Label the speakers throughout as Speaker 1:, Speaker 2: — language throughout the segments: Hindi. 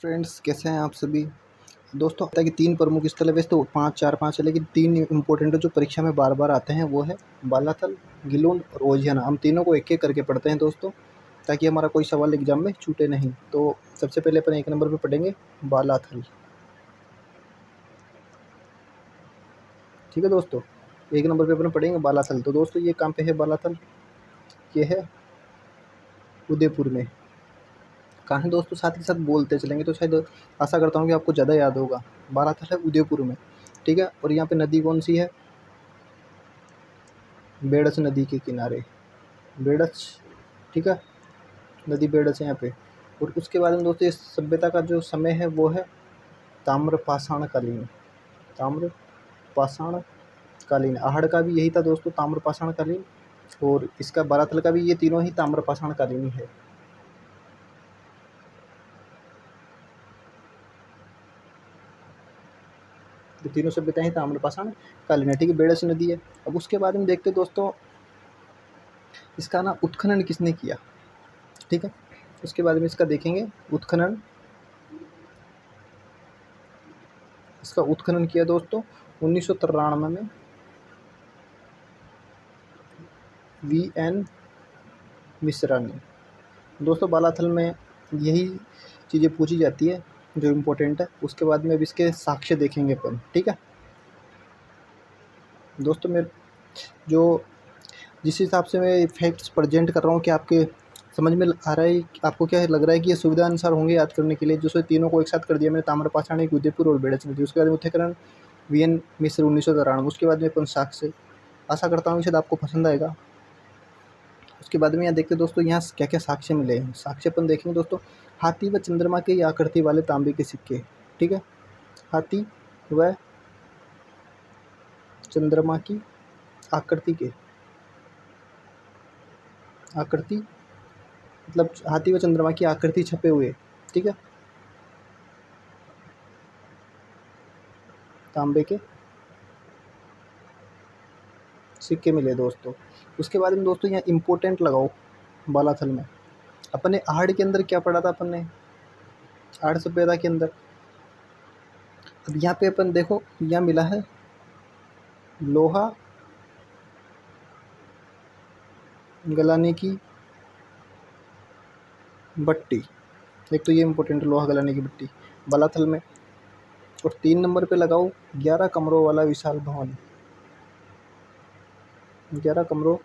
Speaker 1: फ्रेंड्स, कैसे हैं आप सभी दोस्तों। पता है कि 3 प्रमुख स्थल है, वैसे तो 5 4-5 है, लेकिन 3 इंपॉर्टेंट है जो परीक्षा में बार बार आते हैं, वो है बालाथल, गिलुंड और ओजियाना। हम तीनों को एक एक करके पढ़ते हैं दोस्तों, ताकि हमारा कोई सवाल एग्जाम में छूटे नहीं। तो सबसे पहले अपन 1 नंबर पे पढ़ेंगे बालाथल। ठीक है दोस्तों, 1 नंबर पे अपन पढ़ेंगे बालाथल। तो दोस्तों ये कहाँ पे है बालाथल? ये है उदयपुर में। कहाँ है दोस्तों? साथ ही साथ बोलते चलेंगे तो शायद आशा करता हूँ कि आपको ज़्यादा याद होगा। बालाथल है उदयपुर में, ठीक है। और यहाँ पे नदी कौन सी है? बेड़च नदी के किनारे, बेड़च, ठीक है। नदी बेड़च है यहाँ पे। और उसके बाद में दोस्तों इस सभ्यता का जो समय है वो है ताम्रपाषाण कालीन। ताम्रपाषाण कालीन। आहड़ का भी यही था दोस्तों, ताम्रपाषाण कालीन। और इसका बालाथल का भी, ये तीनों ही ताम्रपाषाण कालीन ही है। ये तीनों सभ्यताएं ही ताम्रपाषाण कालीन है, ठीक है। बेड़च नदी है। अब उसके बाद में देखते हैं दोस्तों इसका ना उत्खनन किसने किया, ठीक है। उसके बाद में इसका देखेंगे उत्खनन। इसका उत्खनन किया दोस्तों 1993 में वी.एन. मिश्रा ने। दोस्तों बालाथल में यही चीज़ें पूछी जाती है जो इम्पोर्टेंट है। उसके बाद में अब इसके साक्ष्य देखेंगे अपन, ठीक है दोस्तों। मैं जो जिस हिसाब से मैं फैक्ट्स प्रेजेंट कर रहा हूँ, कि आपके समझ में आ रहा है, आपको क्या लग रहा है कि ये सुविधा अनुसार होंगे याद करने के लिए? जो तीनों को एक साथ कर दिया मैंने, ताम्रपाषाण, एक उदयपुर और बेड़च नदी। उसके बाद में उत्खनन वी.एन. मिश्र 1993। उसके बाद में अपन साक्ष्य। आशा करता हूँ शायद आपको पसंद आएगा। उसके बाद में यहाँ देखते हैं दोस्तों यहाँ क्या क्या साक्ष्य मिले हैं। साक्ष्य अपन देखेंगे दोस्तों, हाथी व चंद्रमा की आकृति वाले तांबे के सिक्के, ठीक है। हाथी व चंद्रमा की आकृति के, आकृति मतलब हाथी व चंद्रमा की आकृति छपे हुए, ठीक है, तांबे के सिक्के मिले दोस्तों। उसके बाद में दोस्तों यहाँ इम्पोर्टेंट लगाओ बालाथल में। अपन ने आहड़ के अंदर क्या पढ़ा था? अपन ने आहड़ सभ्यता के अंदर। अब यहाँ पे अपन देखो, यहाँ मिला है लोहा गलाने की भट्टी। एक तो ये इम्पोर्टेंट, लोहा गलाने की भट्टी बालाथल में। और 3 नंबर पे लगाओ 11 कमरों वाला विशाल भवन। 11 कमरों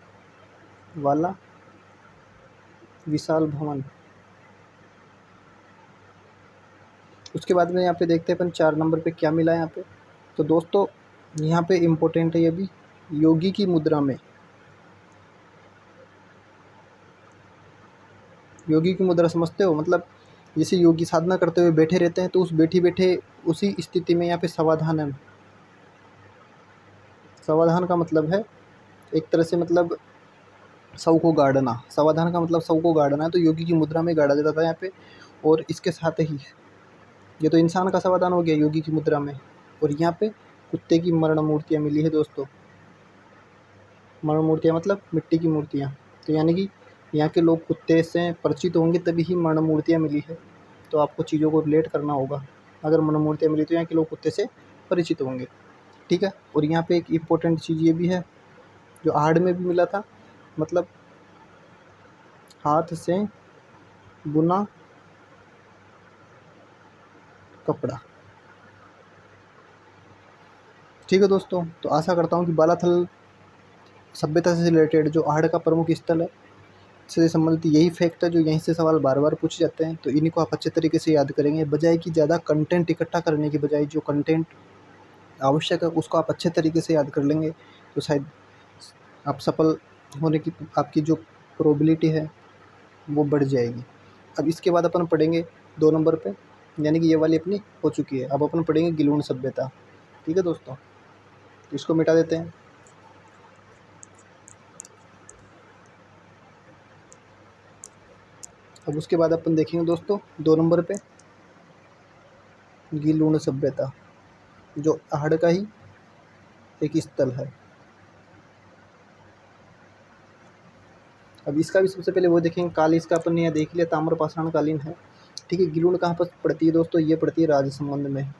Speaker 1: वाला विशाल भवन। उसके बाद में यहाँ पे देखते हैं अपन 4 नंबर पे क्या मिला है यहाँ पे। तो दोस्तों यहाँ पे इम्पोर्टेंट है ये भी, योगी की मुद्रा में। योगी की मुद्रा समझते हो? मतलब जैसे योगी साधना करते हुए बैठे रहते हैं, तो उस बैठे उसी स्थिति में यहाँ पे समाधान है। समाधान का मतलब है एक तरह से, मतलब शव को गाड़ना। समाधान का मतलब शव को गाड़ना है, तो योगी की मुद्रा में गाड़ा जाता था यहाँ पे। और इसके साथ ही ये तो इंसान का समाधान हो गया योगी की मुद्रा में। और यहाँ पे कुत्ते की मरण मूर्तियाँ मिली है दोस्तों। मरण मूर्तियाँ मतलब मिट्टी की मूर्तियाँ। तो यानी कि यहाँ के लोग कुत्ते से परिचित होंगे, तभी ही मरण मूर्तियाँ मिली है। तो आपको चीज़ों को रिलेट करना होगा। अगर मरण मूर्तियाँ मिली तो यहाँ के लोग कुत्ते से परिचित होंगे, ठीक है। और यहाँ पे एक इम्पोर्टेंट चीज़ ये भी है जो आहड़ में भी मिला था, मतलब हाथ से बुना कपड़ा, ठीक है दोस्तों। तो आशा करता हूँ कि बालाथल सभ्यता से रिलेटेड जो आहड़ का प्रमुख स्थल है से संबंधित यही फैक्ट है जो यहीं से सवाल बार बार पूछे जाते हैं। तो इन्हीं को आप अच्छे तरीके से याद करेंगे, बजाय कि ज़्यादा कंटेंट इकट्ठा करने की बजाय जो कंटेंट आवश्यक है उसको आप अच्छे तरीके से याद कर लेंगे, तो शायद आप सफल होने की आपकी जो प्रोबेबिलिटी है वो बढ़ जाएगी। अब इसके बाद अपन पढ़ेंगे 2 नंबर पे, यानी कि ये वाली अपनी हो चुकी है। अब अपन पढ़ेंगे गिलुंड सभ्यता, ठीक है दोस्तों। तो इसको मिटा देते हैं। अब उसके बाद अपन देखेंगे दोस्तों 2 नंबर पे गिलुंड सभ्यता, जो आहड़ का ही एक स्थल है। अब इसका भी सबसे पहले वो देखेंगे काल। इसका अपन ने यहाँ देख लिया ताम्रपाषाण कालीन है। ठीक है। गिलुंड कहाँ पर पड़ती है दोस्तों? ये पड़ती है राजसमंद में,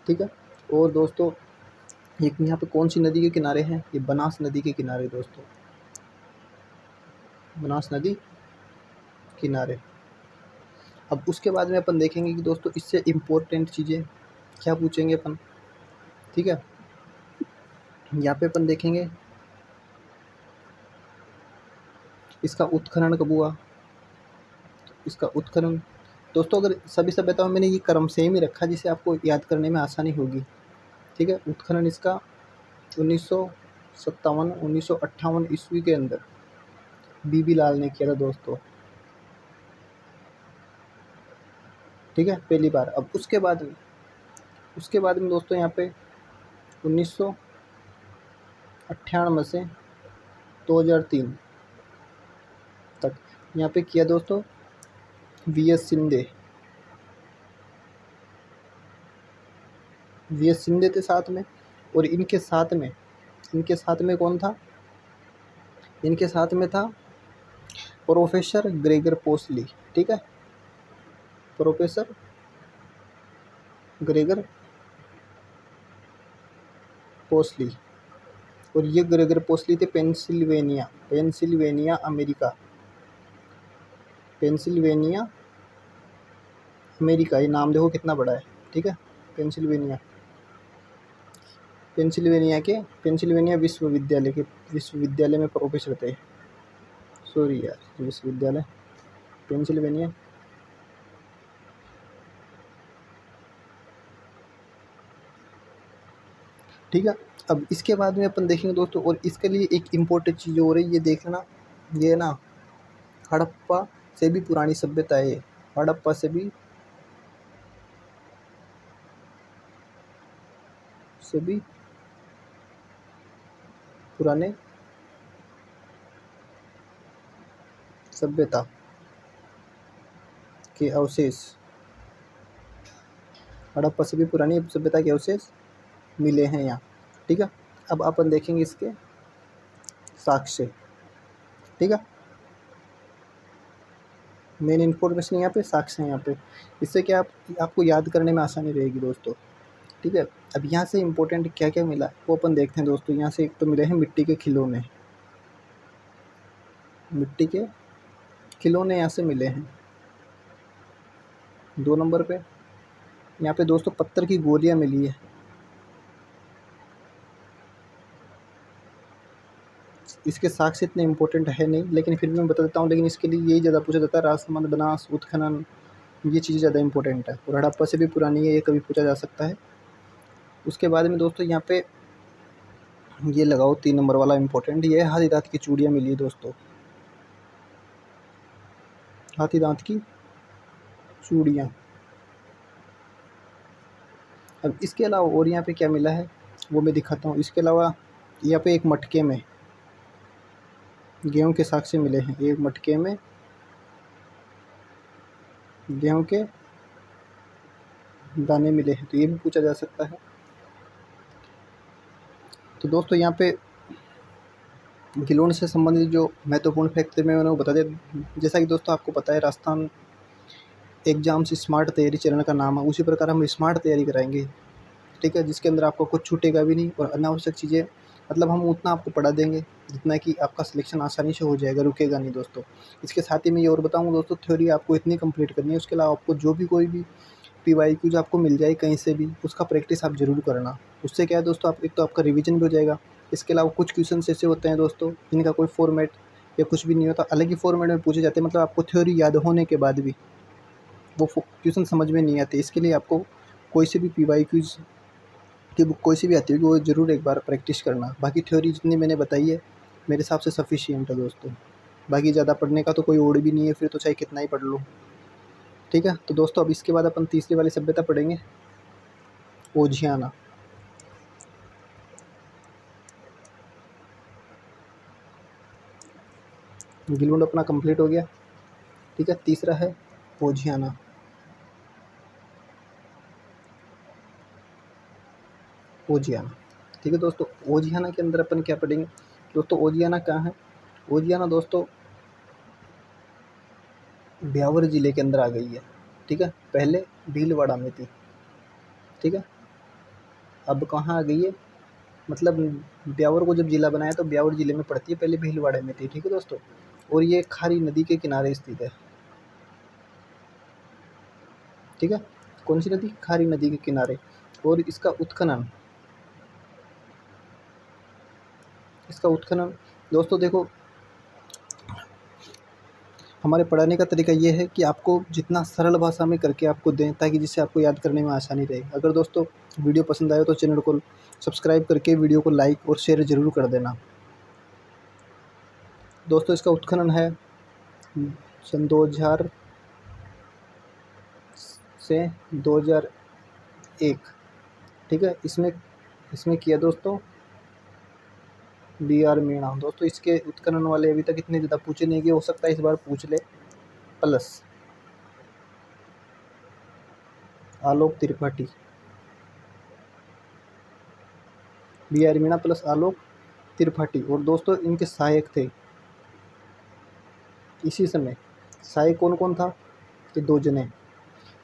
Speaker 1: ठीक है। और दोस्तों ये यहाँ पे कौन सी नदी के किनारे हैं? ये बनास नदी के किनारे दोस्तों, बनास नदी किनारे। अब उसके बाद में अपन देखेंगे कि दोस्तों इससे इम्पोर्टेंट चीज़ें क्या पूछेंगे अपन, ठीक है। यहाँ पे अपन देखेंगे इसका उत्खनन कब हुआ। इसका उत्खनन दोस्तों, अगर सभी सभ्यताओं में मैंने ये क्रम सेम ही रखा जिससे आपको याद करने में आसानी होगी, ठीक है। उत्खनन इसका 1957 1958 ईस्वी के अंदर बीबी लाल ने किया था दोस्तों, ठीक है, पहली बार। अब उसके बाद में दोस्तों यहाँ पे 1998 से 2003 तक यहाँ पे किया दोस्तों वी.एस. शिंदे थे साथ में। और इनके साथ में कौन था? इनके साथ में था प्रोफेसर ग्रेगर पोसली, ठीक है, प्रोफेसर ग्रेगर पोसली। और ये ग्रेगर पोसली थे पेंसिल्वेनिया अमेरिका, ये नाम देखो कितना बड़ा है, ठीक है। पेंसिल्वेनिया विश्वविद्यालय में प्रोफेसर थे। सॉरी यार, विश्वविद्यालय पेंसिल्वेनिया, ठीक है। अब इसके बाद में अपन देखेंगे दोस्तों, और इसके लिए एक इम्पोर्टेंट चीज़ हो रही है, ये देखना, ये ना हड़प्पा से भी पुरानी सभ्यता है। हड़प्पा से भी पुराने सभ्यता के अवशेष, हड़प्पा से भी पुरानी सभ्यता के अवशेष मिले हैं यहाँ, ठीक है। अब अपन देखेंगे इसके साक्ष्य, ठीक है। मेन इन्फॉर्मेशन यहाँ पे साक्ष्य है यहाँ पे, इससे क्या आपको याद करने में आसानी रहेगी दोस्तों, ठीक है। अब यहाँ से इम्पोर्टेंट क्या क्या मिला वो अपन देखते हैं दोस्तों। यहाँ से एक तो मिले हैं मिट्टी के खिलौने, यहाँ से मिले हैं। 2 नंबर पे यहाँ पे दोस्तों पत्थर की गोलियाँ मिली है। इसके साक्ष्य इतने इम्पोर्टेंट है नहीं, लेकिन फिर भी मैं बता देता हूँ। लेकिन इसके लिए यही ज़्यादा पूछा जाता है, राजसमंद, बनास, उत्खनन, ये चीज़ें ज़्यादा इम्पोर्टेंट है। और हड़प्पा से भी पुरानी है, ये कभी पूछा जा सकता है। उसके बाद में दोस्तों यहाँ पे ये लगाओ 3 नंबर वाला इम्पोर्टेंट, ये हाथी दांत की चूड़ियाँ मिली दोस्तों, हाथी दांत की चूड़ियाँ। अब इसके अलावा और यहाँ पे क्या मिला है वो मैं दिखाता हूँ। इसके अलावा यहाँ पे एक मटके में गेहूं के साक्ष्य मिले हैं, एक मटके में गेहूं के दाने मिले हैं, तो ये भी पूछा जा सकता है। तो दोस्तों यहाँ पे गिलोन से संबंधित जो महत्वपूर्ण फैक्ट थे मैं उन्हें बता दिया। जैसा कि दोस्तों आपको पता है राजस्थान एग्जाम्स स्मार्ट तैयारी चरण का नाम है, उसी प्रकार हम स्मार्ट तैयारी कराएंगे, ठीक है, जिसके अंदर आपको कुछ छूटेगा भी नहीं और अनावश्यक चीज़ें मतलब हम उतना आपको पढ़ा देंगे जितना कि आपका सिलेक्शन आसानी से हो जाएगा, रुकेगा नहीं दोस्तों। इसके साथ ही मैं ये और बताऊँगा दोस्तों, थ्योरी आपको इतनी कंप्लीट करनी है, उसके अलावा आपको जो भी कोई भी PYQ जो आपको मिल जाए कहीं से भी, उसका प्रैक्टिस आप ज़रूर करना। उससे क्या है दोस्तों, आप एक तो आपका रिवीजन भी हो जाएगा। इसके अलावा कुछ क्वेश्चन ऐसे होते हैं दोस्तों जिनका कोई फॉर्मेट या कुछ भी नहीं होता, अलग ही फॉर्मेट में पूछे जाते हैं, मतलब आपको थ्योरी याद होने के बाद भी वो क्वेश्चन समझ में नहीं आते। इसके लिए आपको कोई से भी PYQs की बुक कोई सी भी आती होगी वो ज़रूर एक बार प्रैक्टिस करना। बाकी थ्योरी जितनी मैंने बताई है मेरे हिसाब से सफिशिएंट है दोस्तों, बाकी ज़्यादा पढ़ने का तो कोई ओड भी नहीं है, फिर तो चाहे कितना ही पढ़ लो, ठीक है। तो दोस्तों अब इसके बाद अपन तीसरी वाली सभ्यता पढ़ेंगे, ओझियाना। गिलुंड अपना कंप्लीट हो गया, ठीक है। तीसरा है ओझियाना। ओझियाना, ठीक है दोस्तों। ओझियाना के अंदर अपन क्या पढ़ेंगे दोस्तों? ओझियाना कहाँ है? ओझियाना दोस्तों ब्यावर ज़िले के अंदर आ गई है, ठीक है। पहले भीलवाड़ा में थी, ठीक है। अब कहाँ आ गई है, मतलब ब्यावर को जब ज़िला बनाया तो ब्यावर ज़िले में पड़ती है, पहले भीलवाड़ा में थी, ठीक है दोस्तों। और ये खारी नदी के किनारे स्थित है, ठीक है। कौन सी नदी, खारी नदी के किनारे। और इसका उत्खनन दोस्तों देखो, हमारे पढ़ाने का तरीका ये है कि आपको जितना सरल भाषा में करके आपको दें, ताकि जिससे आपको याद करने में आसानी रहे। अगर दोस्तों वीडियो पसंद आए तो चैनल को सब्सक्राइब करके वीडियो को लाइक और शेयर ज़रूर कर देना। दोस्तों इसका उत्खनन है सन 2000 से 2001, ठीक है। इसमें इसमें किया दोस्तों BR मीणा। दोस्तों इसके उत्खनन वाले अभी तक इतने ज़्यादा पूछे नहीं गए, हो सकता है इस बार पूछ ले। Plus Alok Tripathi, BR Meena plus Alok Tripathi. और दोस्तों इनके सहायक थे इसी समय। सहायक कौन कौन था, ये 2 जने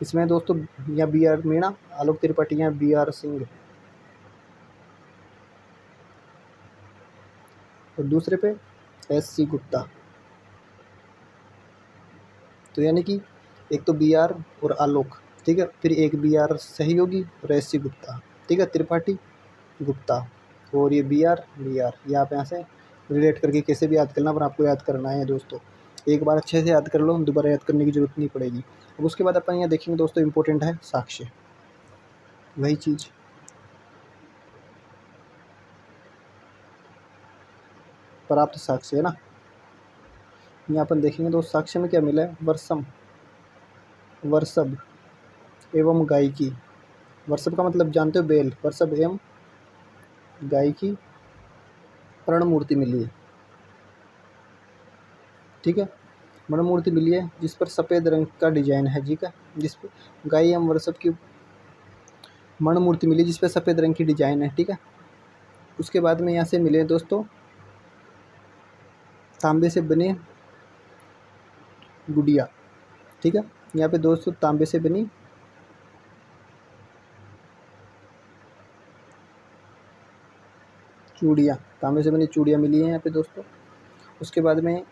Speaker 1: इसमें दोस्तों, या BR मीणा, आलोक त्रिपाठी, या BR सिंह। और दूसरे पे SC गुप्ता। तो यानी कि एक तो BR और आलोक, ठीक है। फिर एक BR सहयोगी और SC गुप्ता, ठीक है। त्रिपाठी, गुप्ता, और ये BR ये आप यहाँ से रिलेट करके कैसे भी याद करना, पर आपको याद करना है दोस्तों। एक बार अच्छे से याद कर लो, दोबारा याद करने की ज़रूरत नहीं पड़ेगी। अब उसके बाद अपन यहाँ देखेंगे दोस्तों, इम्पोर्टेंट है साक्ष्य, वही चीज़ प्राप्त साक्ष्य है ना। यहाँ अपन देखेंगे दोस्त, साक्ष्य में क्या मिला है, वर्षभ एवं गायकी। वर्षभ का मतलब जानते हो, बेल। वर्षभ एवं गायकी प्रण मूर्ति मिली है, ठीक है। मण मूर्ति मिली है जिस पर सफ़ेद रंग का डिजाइन है, ठीक है। जिस पर गाय एवं वर्षभ की मण मूर्ति मिली जिस पर सफ़ेद रंग की डिजाइन है, ठीक है। उसके बाद में यहाँ से मिले दोस्तों तांबे से बने गुड़िया, ठीक है। यहाँ पे दोस्तों तांबे से बनी चूड़ियाँ, तांबे से बनी चूड़ियाँ मिली हैं यहाँ पे दोस्तों। उसके बाद में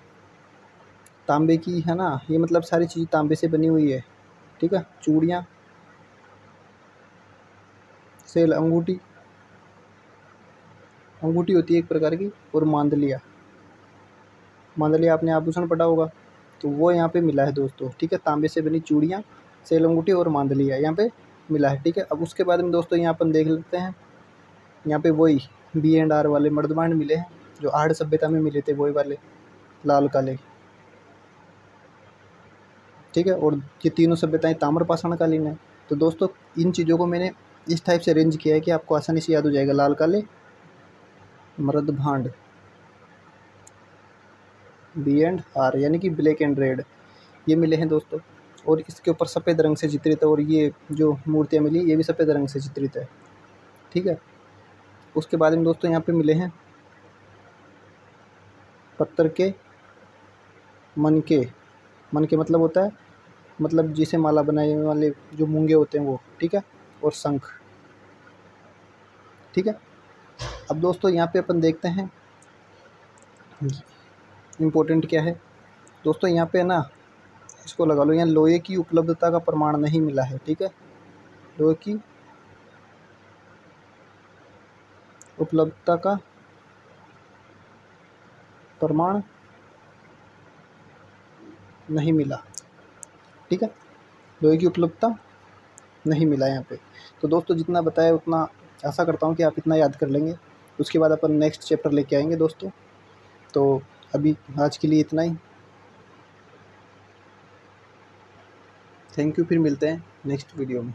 Speaker 1: तांबे की है ना, ये मतलब सारी चीज़ तांबे से बनी हुई है, ठीक है। चूड़ियाँ, सेल, अंगूठी होती है एक प्रकार की, और मांदलिया आपने आभूषण पढ़ा होगा, तो वो यहाँ पे मिला है दोस्तों, ठीक है। तांबे से बनी चूड़ियाँ, सेल, अंगूठी और मांदलिया यहाँ पे मिला है, ठीक है। अब उसके बाद में दोस्तों यहाँ अपन देख लेते हैं, यहाँ पे वही B&R वाले मर्दबांड मिले हैं जो आहड़ सभ्यता में मिले थे, वही वाले लाल काले, ठीक है। और ये तीनों सभ्यताएं ताम्रपाषाण कालीन है। तो दोस्तों इन चीज़ों को मैंने इस टाइप से अरेंज किया है कि आपको आसानी से याद हो जाएगा। लाल काले मर्दभांड, B&R यानी कि ब्लैक एंड रेड, ये मिले हैं दोस्तों। और इसके ऊपर सफ़ेद रंग से चित्रित है, और ये जो मूर्तियाँ मिली ये भी सफ़ेद रंग से चित्रित है, ठीक है। उसके बाद में दोस्तों यहाँ पे मिले हैं पत्थर के मनके। मनके मतलब होता है, मतलब जिसे माला बनाने वाले जो मूंगे होते हैं वो, ठीक है। और शंख, ठीक है। अब दोस्तों यहाँ पे अपन देखते हैं इम्पोर्टेंट क्या है दोस्तों। यहाँ पे ना इसको लगा लो, यहाँ लोहे की उपलब्धता का प्रमाण नहीं मिला है, ठीक है। लोहे की उपलब्धता का प्रमाण नहीं मिला, ठीक है। लोहे की उपलब्धता नहीं मिला यहाँ पे। तो दोस्तों जितना बताया उतना, आशा करता हूँ कि आप इतना याद कर लेंगे। उसके बाद अपन नेक्स्ट चैप्टर लेके आएंगे दोस्तों। तो अभी आज के लिए इतना ही। थैंक यू, फिर मिलते हैं नेक्स्ट वीडियो में।